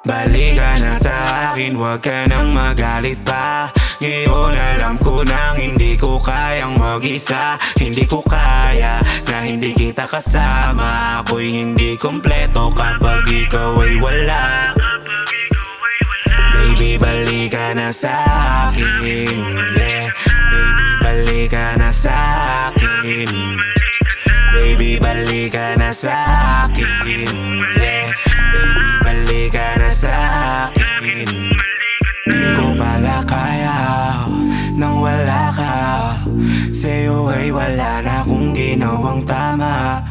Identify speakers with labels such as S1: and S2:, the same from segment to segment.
S1: Balik ka na sa akin, huwag ka nang magalit pa. Ngayon alam ko nang hindi ko kayang mag-isa. Hindi ko kaya na hindi kita kasama. Ako'y hindi kompleto kapag ikaw ay wala. Baby, balik ka na sa akin, yeah. Baby, balik ka na sa akin. Baby, balik ka na sa akin, yeah. Baby, balik ka na sa akin. Di ko pala kaya nang wala ka. Sa'yo ay wala na akong ginawang tama.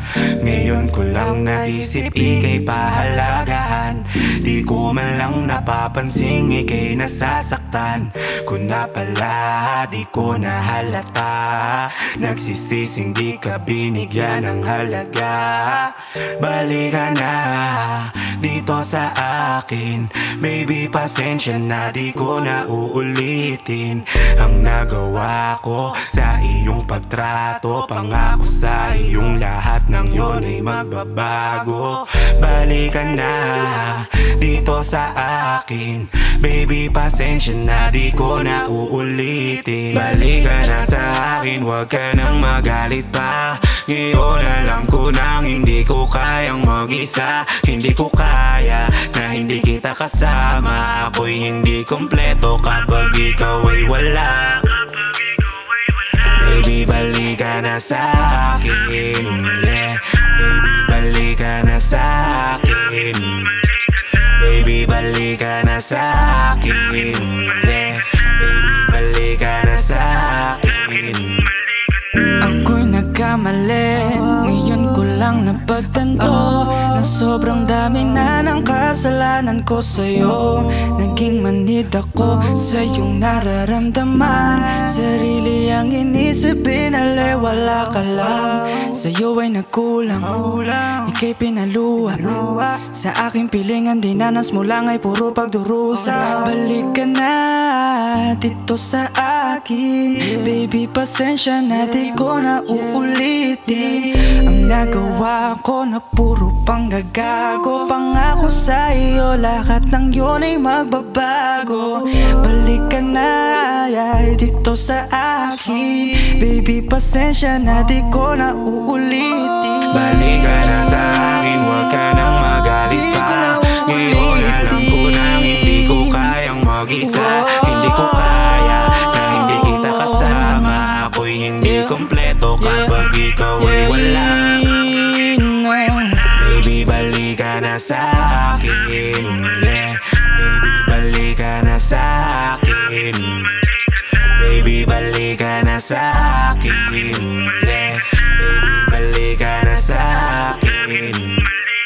S1: Ngayon ko lang naisip ika'y pahalagahan. Di ko man lang napapansin ika'y nasasaktan ko na pala, di ko nahalata. Nagsisising di ka binigyan ng halaga. Balik ka na dito sa akin. Baby, pasensya na, di ko na uulitin ang nagawa ko sa iyong pagtrato. Pangako sa iyong lahat ng yun ay magbabago. Balik ka na dito sa akin. Baby, pasensya na, di ko na uulitin. Balik ka na sa akin, huwag ka nang magalit pa. Ngayon alam ko nang hindi ko kayang mag-isa. Hindi ko kaya na hindi kita kasama. Ako'y hindi kompleto kapag ikaw ay wala. Baby, balik ka na sa akin, yeah. Baby, balik ka na sa akin. Baby, balik ka na sa akin, yeah. Baby, balik ka na sa akin.
S2: Ako'y nagkamali, ngayon ko lang napagtanto na sobrang dami na ng kasalanan ko sa'yo. Naging manid ako sa iyong nararamdaman. Sarili ang inisip, pinaliwala ka lang. Sa'yo ay nagkulang, ika'y pinaluwa. Sa aking pilingan, dinanas mo lang ay puro pagdurusa. Balik ka na dito sa akin. Baby, pasensya na, di ko na uulitin ang nagawa ko na puro panggagago. Pangako sa iyo, lahat ng yun ay magbabago. Balik ka na dito sa akin. Baby, pasensya na, di ko na uulitin.
S1: Balik ka na sa akin, huwag ka nang magalit pa. Ngayon alam ko nang hindi ko kayang mag-isa. Hindi ko kaya na hindi kita kasama. Ako'y hindi kompleto kapag ikaw ay wala. Baby, balik ka na sa akin, yeah. Baby, balik ka na sa akin. Baby, balik ka na sa akin, yeah. Baby, balik ka na sa akin.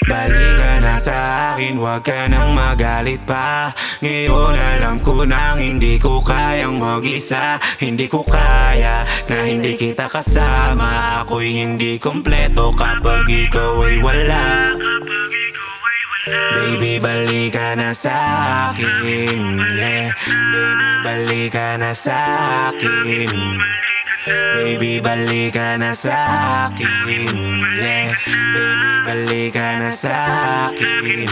S1: Balik ka na sa akin, huwag ka nang magalit pa. Ngayon alam ko nang hindi ko kayang mag-isa. Hindi ko kaya na hindi kita kasama. Ako'y hindi kompleto kapag ikaw ay wala. Baby, balik ka na sa akin, yeah. Baby, balik ka na sa akin. Baby, balik ka na sa akin, yeah. Baby, balik ka na sa akin.